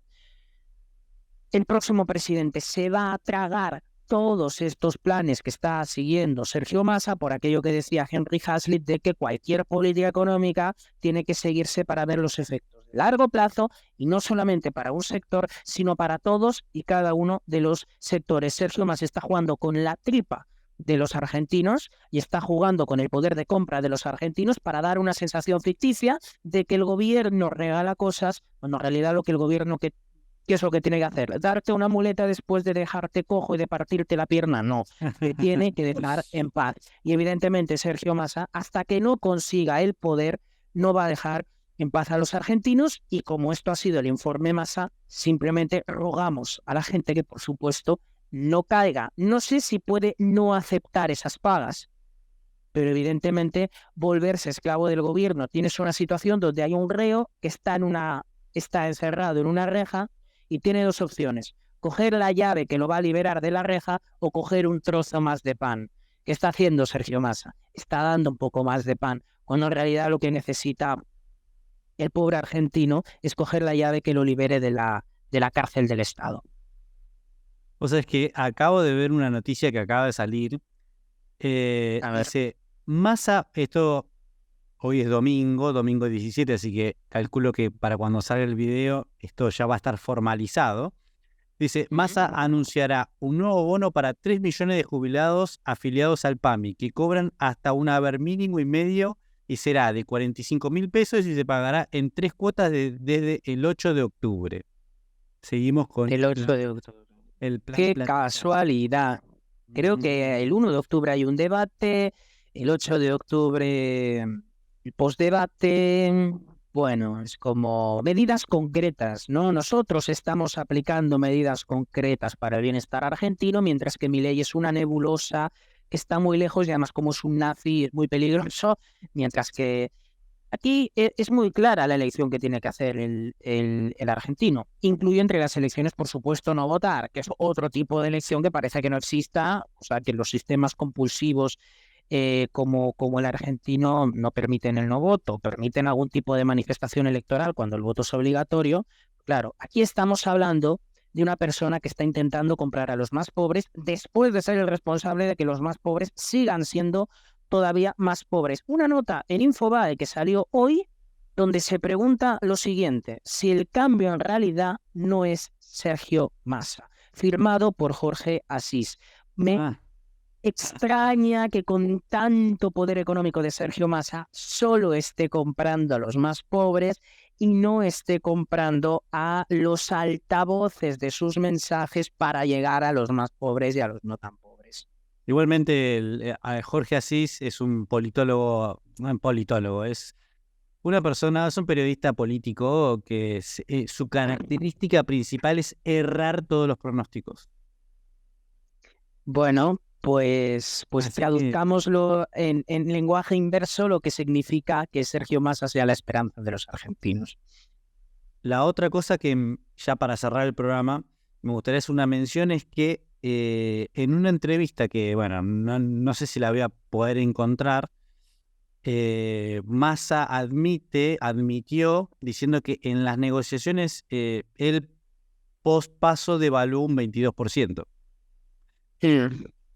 El próximo presidente se va a tragar todos estos planes que está siguiendo Sergio Massa, por aquello que decía Henry Hazlitt, de que cualquier política económica tiene que seguirse para ver los efectos de largo plazo, y no solamente para un sector, sino para todos y cada uno de los sectores. Sergio Massa está jugando con la tripa de los argentinos y está jugando con el poder de compra de los argentinos para dar una sensación ficticia de que el gobierno regala cosas, cuando en realidad lo que el gobierno ¿qué es lo que tiene que hacer? ¿Darte una muleta después de dejarte cojo y de partirte la pierna? No, te tiene que dejar en paz. Y evidentemente Sergio Massa, hasta que no consiga el poder, no va a dejar en paz a los argentinos, y como esto ha sido el informe Massa, simplemente rogamos a la gente que, por supuesto, no caiga. No sé si puede no aceptar esas pagas, pero evidentemente volverse esclavo del gobierno. Tienes una situación donde hay un reo que está encerrado en una reja y tiene dos opciones: coger la llave que lo va a liberar de la reja o coger un trozo más de pan. ¿Qué está haciendo Sergio Massa? Está dando un poco más de pan, cuando en realidad lo que necesita el pobre argentino es coger la llave que lo libere de la cárcel del Estado. O sea, es que acabo de ver una noticia que acaba de salir. Dice, Massa, esto hoy es domingo 17, así que calculo que para cuando salga el video esto ya va a estar formalizado. Dice, Massa anunciará un nuevo bono para 3 millones de jubilados afiliados al PAMI, que cobran hasta un haber mínimo y medio y será de 45.000 pesos y se pagará en 3 cuotas desde el 8 de octubre. Seguimos con El 8 de octubre. el plan Qué planilla. casualidad. Creo que el 1 de octubre hay un debate, el 8 de octubre el postdebate. Bueno, es como medidas concretas, ¿no? Nosotros estamos aplicando medidas concretas para el bienestar argentino, mientras que Milei es una nebulosa, está muy lejos y además como es un nazi es muy peligroso, mientras que aquí es muy clara la elección que tiene que hacer el argentino. Incluye entre las elecciones, por supuesto, no votar, que es otro tipo de elección que parece que no exista, o sea, que los sistemas compulsivos como el argentino no permiten el no voto, permiten algún tipo de manifestación electoral cuando el voto es obligatorio. Claro, aquí estamos hablando de una persona que está intentando comprar a los más pobres después de ser el responsable de que los más pobres sigan siendo todavía más pobres. Una nota en Infobae que salió hoy donde se pregunta lo siguiente: si el cambio en realidad no es Sergio Massa, firmado por Jorge Asís. Me extraña que con tanto poder económico de Sergio Massa solo esté comprando a los más pobres y no esté comprando a los altavoces de sus mensajes para llegar a los más pobres y a los no tan pobres. Igualmente, Jorge Asís es un politólogo, no un politólogo, es una persona, es un periodista político que su característica principal es errar todos los pronósticos. Bueno, pues traduzcámoslo en lenguaje inverso, lo que significa que Sergio Massa sea la esperanza de los argentinos. La otra cosa que, ya para cerrar el programa, me gustaría hacer una mención es que en una entrevista que, bueno, no sé si la voy a poder encontrar, Massa admitió diciendo que en las negociaciones el post-paso devaluó un 22%.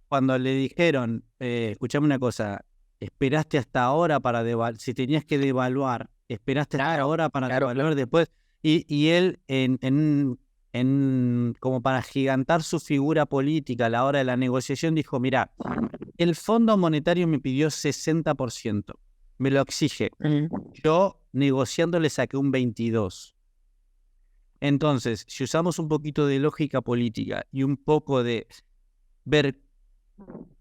Cuando le dijeron, escuchame una cosa, esperaste hasta ahora para devaluar, si tenías que devaluar, esperaste hasta ahora para devaluar después, y él como para gigantar su figura política a la hora de la negociación dijo, mirá, el Fondo Monetario me pidió 60%, me lo exige, yo negociando le saqué un 22%. Entonces, si usamos un poquito de lógica política y un poco de ver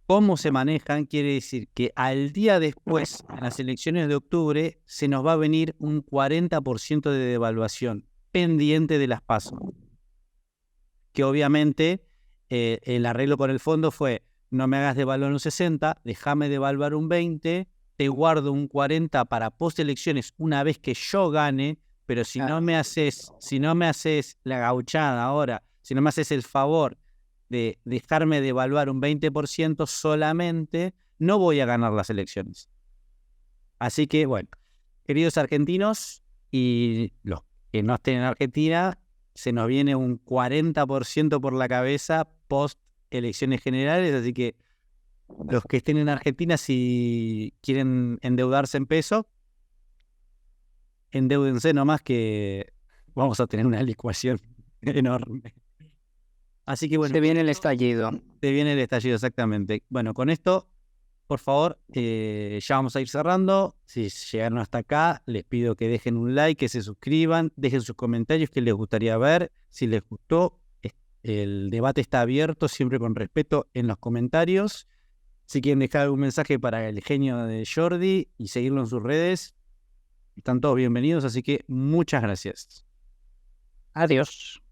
cómo se manejan, quiere decir que al día después, en las elecciones de octubre, se nos va a venir un 40% de devaluación pendiente de las PASO. Que obviamente el arreglo con el fondo fue, no me hagas devaluar un 60, déjame devaluar un 20, te guardo un 40 para postelecciones una vez que yo gane, pero si no me haces la gauchada ahora, si no me haces el favor de dejarme devaluar un 20% solamente, no voy a ganar las elecciones. Así que, bueno, queridos argentinos y los que no estén en Argentina, se nos viene un 40% por la cabeza post elecciones generales, así que los que estén en Argentina, si quieren endeudarse en peso, endeúdense nomás que vamos a tener una licuación enorme. Así que bueno. Se viene el estallido. Se viene el estallido, exactamente. Bueno, con esto, por favor, ya vamos a ir cerrando. Si llegaron hasta acá, les pido que dejen un like, que se suscriban, dejen sus comentarios que les gustaría ver. Si les gustó, el debate está abierto, siempre con respeto en los comentarios. Si quieren dejar algún mensaje para el genio de Jordi y seguirlo en sus redes, están todos bienvenidos, así que muchas gracias. Adiós.